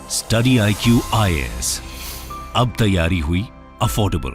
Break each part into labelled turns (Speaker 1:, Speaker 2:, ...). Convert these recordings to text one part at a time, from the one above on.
Speaker 1: Study IQ IAS, अब तैयारी हुई अफोर्डेबल।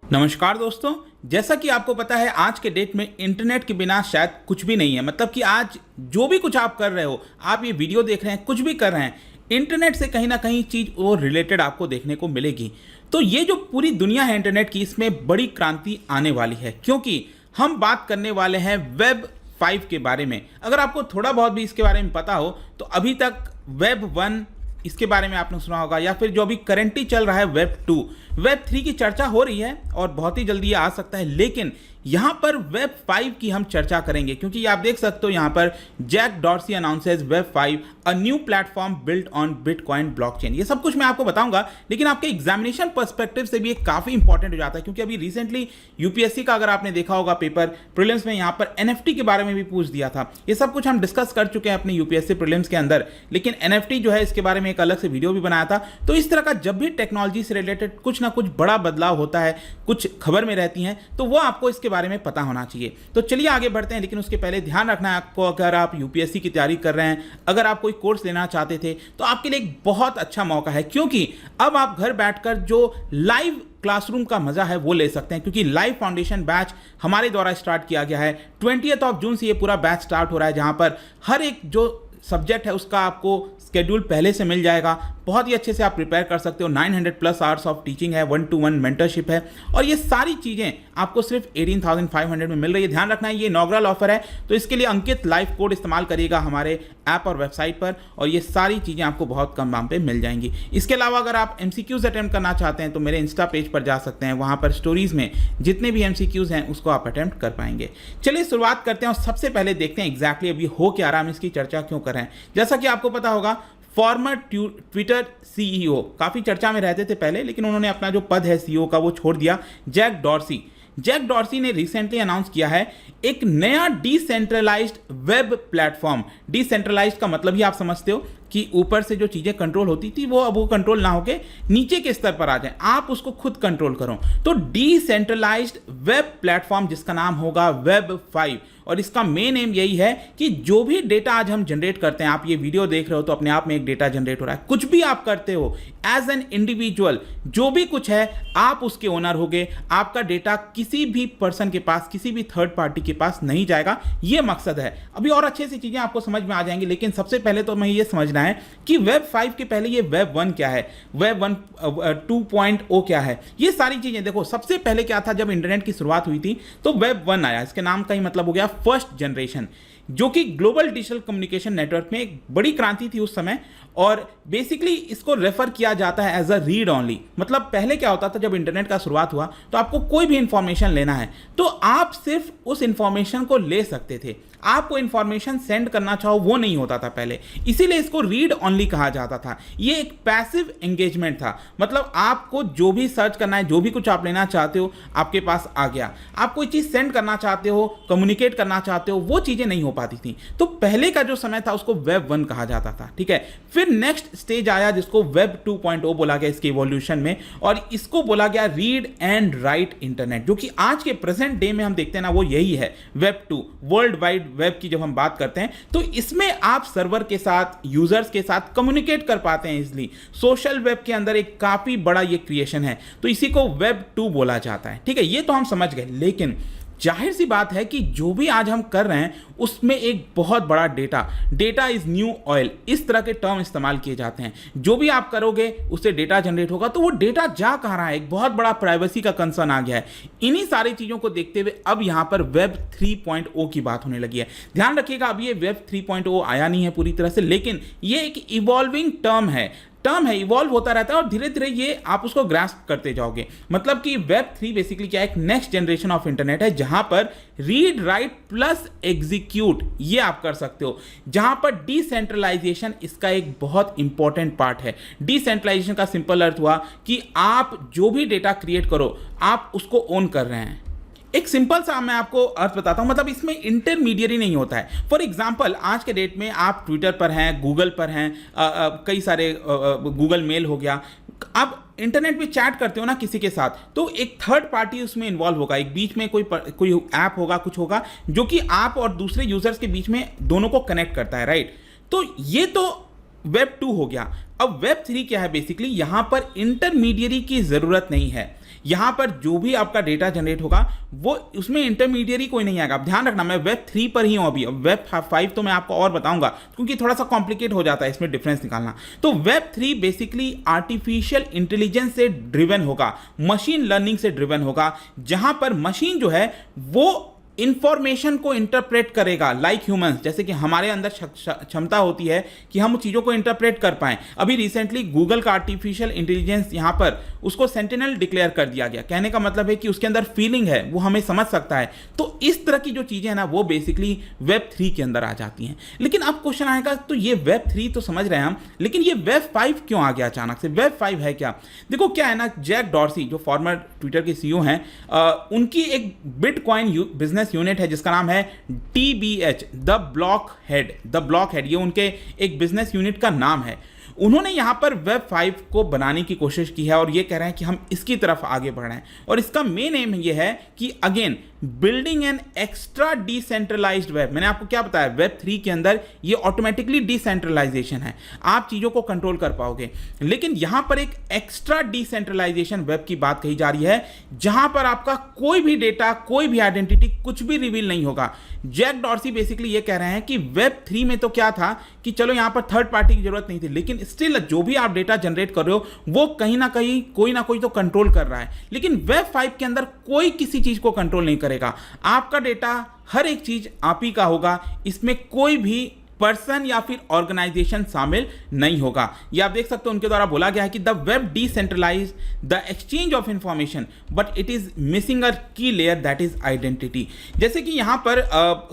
Speaker 2: नमस्कार दोस्तों, जैसा कि आपको पता है आज के डेट में इंटरनेट के बिना शायद कुछ भी नहीं है। मतलब कि आज जो भी कुछ आप कर रहे हो, आप ये वीडियो देख रहे हैं, कुछ भी कर रहे हैं, इंटरनेट से कहीं ना कहीं चीज़ वो रिलेटेड आपको देखने को मिलेगी। तो ये जो पूरी दुनिया है इंटरनेट की, इसमें बड़ी क्रांति आने वाली है, क्योंकि हम बात करने वाले हैं वेब 5 के बारे में। अगर आपको थोड़ा बहुत भी इसके बारे में पता हो तो अभी तक वेब 1 इसके बारे में आपने सुना होगा, या फिर जो अभी करंटली चल रहा है वेब 2, वेब 3 की चर्चा हो रही है और बहुत ही जल्दी ये आ सकता है। लेकिन यहाँ पर वेब 5 की हम चर्चा करेंगे, क्योंकि आप देख सकते हो यहाँ पर Jack Dorsey announces web 5 a new platform built on bitcoin blockchain. ये सब कुछ मैं आपको बताऊंगा, लेकिन आपके एग्जामिनेशन पर्सपेक्टिव से भी ये काफ़ी इंपॉर्टेंट हो जाता है, क्योंकि अभी रिसेंटली यूपीएससी का अगर आपने देखा होगा पेपर प्रीलिम्स में, यहाँ पर एनएफटी के बारे में भी पूछ दिया था। ये सब कुछ हम डिस्कस कर चुके हैं अपने यूपीएससी प्रीलिम्स के अंदर, लेकिन एनएफटी जो है इसके बारे में एक अलग से वीडियो भी बनाया था। तो इस तरह का जब भी टेक्नोलॉजी से रिलेटेड कुछ ना कुछ बड़ा बदलाव होता है, कुछ खबर में रहती हैं, तो वो आपको इसके बारे में पता होना चाहिए। तो चलिए आगे बढ़ते हैं, लेकिन उसके पहले ध्यान रखना है आपको, अगर आप यूपीएससी की तैयारी कर रहे हैं, अगर आप कोई कोर्स लेना चाहते थे, तो आपके लिए एक बहुत अच्छा मौका है, क्योंकि अब आप घर बैठकर जो लाइव क्लासरूम का मजा है वो ले सकते हैं। क्योंकि लाइव फाउंडेशन बैच हमारे द्वारा स्टार्ट किया गया है। 20 जून से ये पूरा बैच स्टार्ट हो रहा है, जहां पर हर एक जो सब्जेक्ट है उसका आपको स्केड्यूल पहले से मिल जाएगा। बहुत ही अच्छे से आप प्रिपेयर कर सकते हो। 900+ आवर्स ऑफ टीचिंग है, 1-to-1 मेंटरशिप है, और ये सारी चीज़ें आपको सिर्फ 18,500 में मिल रही है। ध्यान रखना है ये इनॉग्रल ऑफर है, तो इसके लिए अंकित लाइव कोड इस्तेमाल करिएगा हमारे ऐप और वेबसाइट पर, और ये सारी चीज़ें आपको बहुत कम दाम पे मिल जाएंगी। इसके अलावा अगर आप MCQs अटैम्प्ट करना चाहते हैं तो मेरे इंस्टा पेज पर जा सकते हैं, वहाँ पर स्टोरीज में जितने भी MCQs हैं उसको आप अटैम्प्ट कर पाएंगे। चलिए शुरुआत करते हैं, और सबसे पहले देखते हैं एग्जैक्टली अभी हो क्या रहा है, हम इसकी चर्चा क्यों कर रहे हैं। जैसा कि आपको पता होगा, फॉर्मर ट्विटर CEO काफ़ी चर्चा में रहते थे पहले, लेकिन उन्होंने अपना जो पद है CEO का वो छोड़ दिया। जैक डॉर्सी ने रिसेंटली अनाउंस किया है एक नया डिसेंट्रलाइज्ड वेब प्लेटफॉर्म। डिसेंट्रलाइज्ड का मतलब ही आप समझते हो कि ऊपर से जो चीज़ें कंट्रोल होती थी वो अब वो कंट्रोल ना होके नीचे के स्तर पर आ जाए, आप उसको खुद कंट्रोल करो। तो डिसेंट्रलाइज्ड वेब प्लेटफॉर्म जिसका नाम होगा वेब 5, और इसका मेन एम यही है कि जो भी डेटा आज हम जनरेट करते हैं, आप ये वीडियो देख रहे हो तो अपने आप में एक डेटा जनरेट हो रहा है। कुछ भी आप करते हो एज एन इंडिविजुअल, जो भी कुछ है आप उसके ओनर होगे। आपका डेटा किसी भी पर्सन के पास, किसी भी थर्ड पार्टी के पास नहीं जाएगा, ये मकसद है। अभी और अच्छे से चीज़ें आपको समझ में आ जाएंगी, लेकिन सबसे पहले तो हमें ये समझना है कि वेब 5 के पहले ये वेब 1 क्या है, वेब 1 2.0 क्या है। ये सारी चीज़ें देखो, सबसे पहले क्या था, जब इंटरनेट की शुरुआत हुई थी तो वेब 1 आया। इसके नाम का ही मतलब हो गया फर्स्ट जनरेशन, जो कि ग्लोबल डिजिटल कम्युनिकेशन नेटवर्क में एक बड़ी क्रांति थी उस समय। और बेसिकली इसको रेफर किया जाता है एज अ रीड ऑनली। मतलब पहले क्या होता था, जब इंटरनेट का शुरुआत हुआ तो आपको कोई भी इंफॉर्मेशन लेना है तो आप सिर्फ उस इंफॉर्मेशन को ले सकते थे, आपको इंफॉर्मेशन सेंड करना चाहो वो नहीं होता था पहले, इसीलिए इसको रीड ऑनली कहा जाता था। ये एक पैसिव एंगेजमेंट था, मतलब आपको जो भी सर्च करना है, जो भी कुछ आप लेना चाहते हो आपके पास आ गया। आप कोई चीज़ सेंड करना चाहते हो, कम्युनिकेट करना चाहते हो, वो चीज़ें नहीं हो पाती थी। तो पहले का जो समय था उसको वेब 1 कहा जाता था, ठीक है। फिर नेक्स्ट स्टेज आया जिसको वेब 2.0 बोला गया इसके इवोल्यूशन में, और इसको बोला गया रीड एंड राइट इंटरनेट, जो कि आज के प्रेजेंट डे में हम देखते हैं ना, वो यही है वेब 2। वर्ल्ड वाइड वेब की जब हम बात करते हैं तो इसमें आप सर्वर के साथ, यूजर्स के साथ कम्युनिकेट कर पाते हैं इजीली। सोशल वेब के अंदर एक काफी बड़ा ये क्रिएशन है, तो इसी को वेब 2 बोला जाता है, ठीक है। ये तो हम समझ गए, लेकिन जाहिर सी बात है कि जो भी आज हम कर रहे हैं उसमें एक बहुत बड़ा डेटा इज न्यू ऑयल, इस तरह के टर्म इस्तेमाल किए जाते हैं। जो भी आप करोगे उससे डेटा जनरेट होगा, तो वो डेटा जा कहाँ रहा है, एक बहुत बड़ा प्राइवेसी का कंसर्न आ गया है। इन्हीं सारी चीज़ों को देखते हुए अब यहाँ पर वेब 3.0 की बात होने लगी है। ध्यान रखिएगा, अब ये वेब 3.0 आया नहीं है पूरी तरह से, लेकिन ये एक इवॉल्विंग टर्म है, इवॉल्व होता रहता है, और धीरे धीरे ये आप उसको ग्रास्प करते जाओगे। मतलब कि वेब 3 बेसिकली क्या है, एक नेक्स्ट जनरेशन ऑफ इंटरनेट है, जहां पर रीड राइट प्लस एग्जीक्यूट ये आप कर सकते हो, जहां पर डिसेंट्रलाइजेशन इसका एक बहुत इंपॉर्टेंट पार्ट है। डिसेंट्रलाइजेशन का सिंपल अर्थ हुआ कि आप जो भी डेटा क्रिएट करो आप उसको ओन कर रहे हैं। एक सिंपल सा मैं आपको अर्थ बताता हूं, मतलब इसमें इंटरमीडियरी नहीं होता है। फॉर एग्जांपल आज के डेट में आप ट्विटर पर हैं, गूगल पर हैं, कई सारे गूगल मेल हो गया, आप इंटरनेट पे चैट करते हो ना किसी के साथ, तो एक थर्ड पार्टी उसमें इन्वॉल्व होगा, एक बीच में कोई ऐप होगा, कुछ होगा जो कि आप और दूसरे यूजर्स के बीच में दोनों को कनेक्ट करता है, राइट। तो ये तो वेब 2 हो गया। अब वेब 3 क्या है? बेसिकली यहां पर इंटरमीडियरी की जरूरत नहीं है। यहां पर जो भी आपका डेटा जनरेट होगा वो उसमें इंटरमीडियरी कोई नहीं आएगा। आप ध्यान रखना, मैं वेब 3 पर ही हूं अभी। अब वेब 5 तो मैं आपको और बताऊंगा क्योंकि थोड़ा सा कॉम्प्लिकेट हो जाता है इसमें डिफरेंस निकालना। तो वेब 3 बेसिकली आर्टिफिशियल इंटेलिजेंस से ड्रिवन होगा, मशीन लर्निंग से ड्रिवन होगा, जहां पर मशीन जो है वो इंफॉर्मेशन को इंटरप्रेट करेगा लाइक ह्यूमंस। जैसे कि हमारे अंदर क्षमता होती है कि हम चीज़ों को इंटरप्रेट कर पाएं। अभी रिसेंटली गूगल का आर्टिफिशियल इंटेलिजेंस यहाँ पर उसको सेंटिनल डिक्लेयर कर दिया गया। कहने का मतलब है कि उसके अंदर फीलिंग है, वो हमें समझ सकता है। तो इस तरह की जो चीज़ें हैं ना वो बेसिकली वेब 3 के अंदर आ जाती हैं। लेकिन अब क्वेश्चन आएगा, तो ये वेब 3 तो समझ रहे हैं हम, लेकिन ये वेब 5 क्यों आ गया अचानक से? वेब 5 है क्या? देखो क्या है ना, जैक डॉर्सी जो फॉर्मर ट्विटर के सीईओ हैं, उनकी एक बिटकॉइन बिजनेस यूनिट है जिसका नाम है TBH, द ब्लॉक हेड। ये उनके एक बिजनेस यूनिट का नाम है। उन्होंने यहां पर वेब 5 को बनाने की कोशिश की है और ये कह रहे हैं कि हम इसकी तरफ आगे बढ़ रहे हैं। और इसका मेन एम ये है कि again building an extra decentralized web. मैंने आपको क्या बताया, वेब 3 के अंदर ये ऑटोमेटिकली डिसेंट्रलाइजेशन है, आप चीजों को कंट्रोल कर पाओगे। लेकिन यहां पर एक एक्स्ट्रा डिसेंट्रलाइजेशन वेब की बात कही जा रही है, जहां पर आपका कोई भी डेटा, कोई भी आइडेंटिटी, कुछ भी रिवील नहीं होगा। जैक डॉर्सी बेसिकली ये कह रहे हैं कि वेब 3 में तो क्या था कि चलो यहां पर थर्ड पार्टी की जरूरत नहीं थी, लेकिन स्टिल जो भी आप डेटा जनरेट कर रहे हो वो कहीं ना कहीं कोई ना कोई तो कंट्रोल कर रहा है। लेकिन वेब 5 के अंदर कोई किसी चीज को कंट्रोल नहीं करेगा। आपका डेटा, हर एक चीज आप ही का होगा, इसमें कोई भी पर्सन या फिर ऑर्गेनाइजेशन शामिल नहीं होगा। ये आप देख सकते हो उनके द्वारा बोला गया है कि the web decentralize the exchange of information but it is missing a key layer that is identity. जैसे कि यहां पर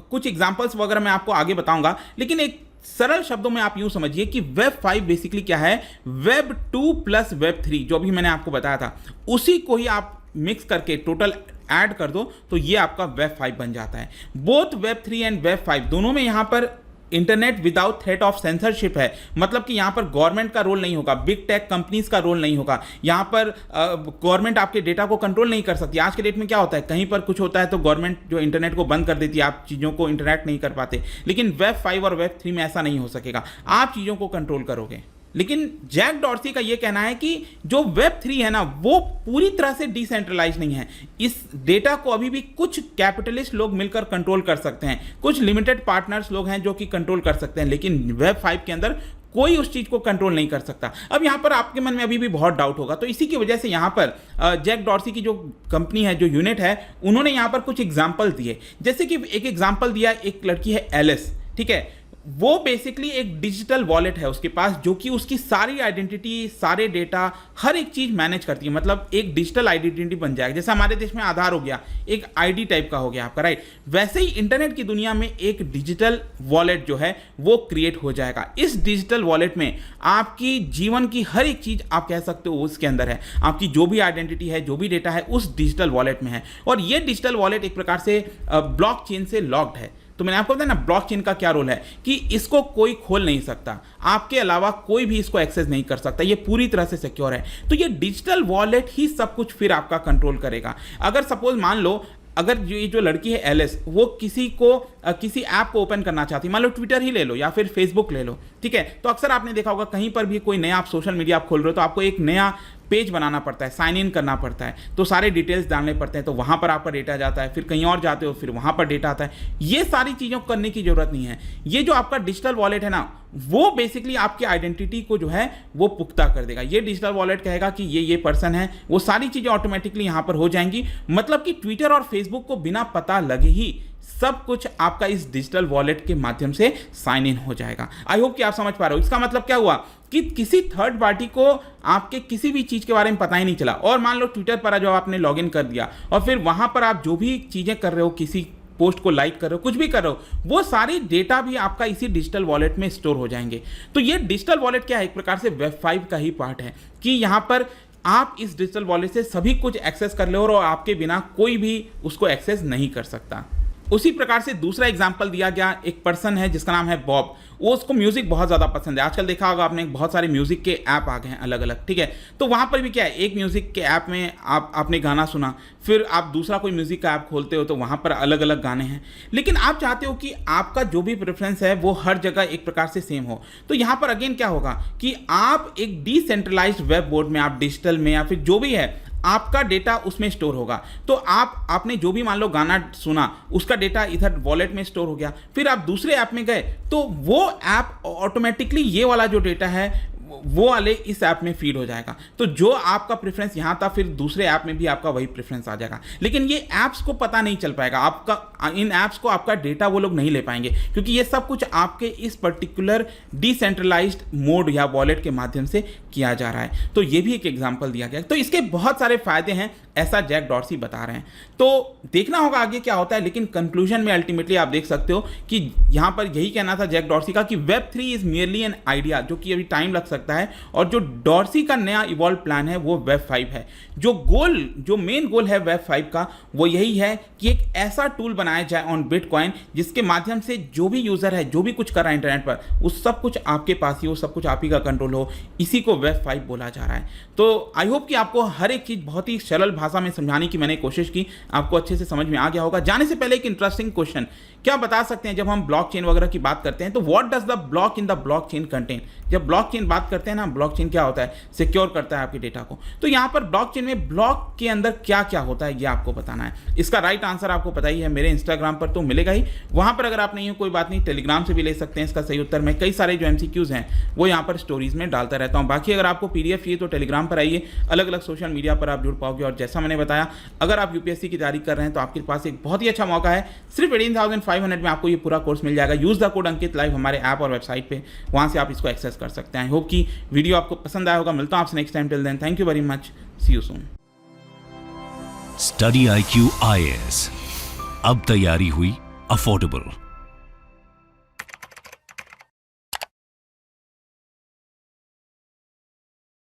Speaker 2: कुछ एग्जांपल्स वगैरह मैं आपको आगे बताऊंगा, लेकिन एक सरल शब्दों में आप यूं समझिए कि वेब 5 बेसिकली क्या है, वेब 2 प्लस वेब 3 जो भी मैंने आपको बताया था उसी को ही आप मिक्स करके टोटल ऐड कर दो तो ये आपका वेब 5 बन जाता है। बोथ वेब 3 एंड वेब 5 दोनों में यहां पर internet without threat of censorship है। मतलब कि यहां पर गवर्नमेंट का रोल नहीं होगा, बिग टेक कंपनीज का रोल नहीं होगा। यहां पर गवर्नमेंट आपके डेटा को कंट्रोल नहीं कर सकती। आज के डेट में क्या होता है, कहीं पर कुछ होता है तो गवर्नमेंट जो इंटरनेट को बंद कर देती है, आप चीज़ों को इंटरनेट नहीं कर पाते। लेकिन वेब 5 और वेब 3 में ऐसा नहीं हो सकेगा, आप चीज़ों को कंट्रोल करोगे। लेकिन जैक डॉर्सी का यह कहना है कि जो वेब 3 है ना वो पूरी तरह से डिसेंट्रलाइज नहीं है। इस डेटा को अभी भी कुछ कैपिटलिस्ट लोग मिलकर कंट्रोल कर सकते हैं, कुछ लिमिटेड पार्टनर्स लोग हैं जो कि कंट्रोल कर सकते हैं, लेकिन वेब 5 के अंदर कोई उस चीज को कंट्रोल नहीं कर सकता। अब यहां पर आपके मन में अभी भी बहुत डाउट होगा, तो इसी की वजह से यहां पर जैक डॉर्सी की जो कंपनी है, जो यूनिट है, उन्होंने यहां पर कुछ एग्जाम्पल दिए। जैसे कि एक एग्जाम्पल दिया, एक लड़की है एलिस, ठीक है, वो बेसिकली एक डिजिटल वॉलेट है उसके पास जो कि उसकी सारी आइडेंटिटी, सारे डेटा, हर एक चीज मैनेज करती है। मतलब एक डिजिटल आइडेंटिटी बन जाएगा, जैसे हमारे देश में आधार हो गया, एक आईडी टाइप का हो गया आपका, राइट। वैसे ही इंटरनेट की दुनिया में एक डिजिटल वॉलेट जो है वो क्रिएट हो जाएगा। इस डिजिटल वॉलेट में आपकी जीवन की हर एक चीज आप कह सकते हो उसके अंदर है। आपकी जो भी आइडेंटिटी है, जो भी डेटा है, उस डिजिटल वॉलेट में है। और ये डिजिटल वॉलेट एक प्रकार से ब्लॉकचेन से लॉक्ड है। तो मैंने आपको बताया ना ब्लॉकचेन का क्या रोल है कि इसको कोई खोल नहीं सकता, आपके अलावा कोई भी इसको एक्सेस नहीं कर सकता, ये पूरी तरह से सिक्योर है। तो ये डिजिटल वॉलेट ही सब कुछ फिर आपका कंट्रोल करेगा। अगर सपोज मान लो, अगर ये जो लड़की है एलिस, वो किसी ऐप को ओपन करना चाहती है, मान लो ट्विटर ही ले लो या फिर फेसबुक ले लो, ठीक है, तो अक्सर आपने देखा होगा कहीं पर भी कोई नया आप सोशल मीडिया आप खोल रहे हो तो आपको एक नया पेज बनाना पड़ता है, साइन इन करना पड़ता है, तो सारे डिटेल्स डालने पड़ते हैं, तो वहां पर आपका डेटा जाता है, फिर कहीं और जाते हो फिर वहां पर डेटा आता है। ये सारी चीज़ों को करने की जरूरत नहीं है। ये जो आपका डिजिटल वॉलेट है ना, वो बेसिकली आपकी आइडेंटिटी को जो है वो पुख्ता कर देगा। ये डिजिटल वॉलेट कहेगा कि ये पर्सन है, वो सारी चीज़ें ऑटोमेटिकली यहाँ पर हो जाएंगी। मतलब कि ट्विटर और फेसबुक को बिना पता लगे ही सब कुछ आपका इस डिजिटल वॉलेट के माध्यम से साइन इन हो जाएगा। आई होप कि आप समझ पा रहे हो। इसका मतलब क्या हुआ कि किसी थर्ड पार्टी को आपके किसी भी चीज के बारे में पता ही नहीं चला। और मान लो ट्विटर पर जो आपने लॉगिन कर दिया और फिर वहां पर आप जो भी चीजें कर रहे हो, किसी पोस्ट को लाइक कर रहे हो, कुछ भी कर रहे हो, वो सारी डेटा भी आपका इसी डिजिटल वॉलेट में स्टोर हो जाएंगे। तो ये डिजिटल वॉलेट क्या है, एक प्रकार से वेब 5 का ही पार्ट है कि यहां पर आप इस डिजिटल वॉलेट से सभी कुछ एक्सेस कर लो और आपके बिना कोई भी उसको एक्सेस नहीं कर सकता। उसी प्रकार से दूसरा एग्जाम्पल दिया गया, एक पर्सन है जिसका नाम है बॉब, वो उसको म्यूजिक बहुत ज़्यादा पसंद है। आजकल देखा होगा आपने बहुत सारे म्यूजिक के ऐप आ गए हैं अलग अलग, ठीक है। तो वहाँ पर भी क्या है, एक म्यूजिक के ऐप में आपने गाना सुना, फिर आप दूसरा कोई म्यूजिक का ऐप खोलते हो तो वहाँ पर अलग अलग गाने हैं, लेकिन आप चाहते हो कि आपका जो भी प्रेफरेंस है वो हर जगह एक प्रकार से सेम हो। तो यहाँ पर अगेन क्या होगा कि आप एक डिसेंट्रलाइज्ड वेब बोर्ड में, आप डिजिटल में या फिर जो भी है, आपका डेटा उसमें स्टोर होगा। तो आपने जो भी मान लो गाना सुना, उसका डेटा इधर वॉलेट में स्टोर हो गया, फिर आप दूसरे ऐप में गए तो वो ऐप ऑटोमेटिकली ये वाला जो डेटा है वो वाले इस ऐप में फीड हो जाएगा। तो जो आपका प्रेफरेंस यहाँ था, फिर दूसरे ऐप में भी आपका वही प्रेफरेंस आ जाएगा। लेकिन ये ऐप्स को पता नहीं चल पाएगा, आपका इन ऐप्स को आपका डेटा वो लोग नहीं ले पाएंगे, क्योंकि ये सब कुछ आपके इस पर्टिकुलर डिसेंट्रलाइज्ड मोड या वॉलेट के माध्यम से किया जा रहा है। तो ये भी एक एग्जाम्पल दिया गया। तो इसके बहुत सारे फायदे हैं, ऐसा जैक डॉर्सी बता रहे हैं। तो देखना होगा आगे क्या होता है, लेकिन कंक्लूजन में अल्टीमेटली आप देख सकते हो कि यहाँ पर यही कहना था जैक डॉर्सी का कि Web3 is merely an idea, जो कि अभी टाइम लग सकता है, और जो डॉर्सी का नया इवॉल्व प्लान है वो Web5 है। जो मेन गोल है Web5 का वो यही है कि एक ऐसा टूल बनाया जाए ऑन बिटकॉइन जिसके माध्यम से जो भी यूजर है, जो भी कुछ कर रहा है इंटरनेट पर, वो सब कुछ आपके पास ही हो, सब कुछ आप ही का कंट्रोल हो। इसी को Web5 बोला जा रहा है। तो आई होप कि आपको हर एक चीज़ बहुत ही सरल भाषा में समझाने की मैंने कोशिश की, आपको अच्छे से समझ में आ गया होगा। जाने से पहले एक इंटरेस्टिंग क्वेश्चन, क्या बता सकते हैं जब हम ब्लॉकचेन वगैरह की बात करते हैं तो what does the block in the blockchain contain? जब ब्लॉकचेन बात करते हैं ना, ब्लॉकचेन क्या होता है, सिक्योर करता है आपके डेटा को। तो यहाँ पर ब्लॉकचेन में ब्लॉक के अंदर क्या क्या होता है ये आपको बताना है। इसका राइट आंसर आपको पता ही है, मेरे इंस्टाग्राम पर तो मिलेगा ही, वहाँ पर अगर आप नहीं हो कोई बात नहीं, टेलीग्राम से भी ले सकते हैं इसका सही उत्तर। मैं कई सारे जो MCQs हैं वो यहाँ पर स्टोरीज में डालता रहता हूँ। बाकी अगर आपको PDF चाहिए तो टेलीग्राम पर आइए, अलग अलग सोशल मीडिया पर आप जुड़ पाओगे। और जैसा मैंने बताया, अगर आप UPSC की तैयारी कर रहे हैं तो आपके पास एक बहुत ही अच्छा मौका है, सिर्फ 18,500 में आपको ये पूरा कोर्स मिल जाएगा। Use the code Ankit live हमारे ऐप और वेबसाइट पे, वहाँ से आप इसको एक्सेस कर सकते हैं। आई होप कि वीडियो आपको पसंद आया होगा। मिलता हूँ आपसे next time, till then thank you very much, see you soon.
Speaker 1: Study IQ IAS, अब तैयारी हुई अफोर्डेबल।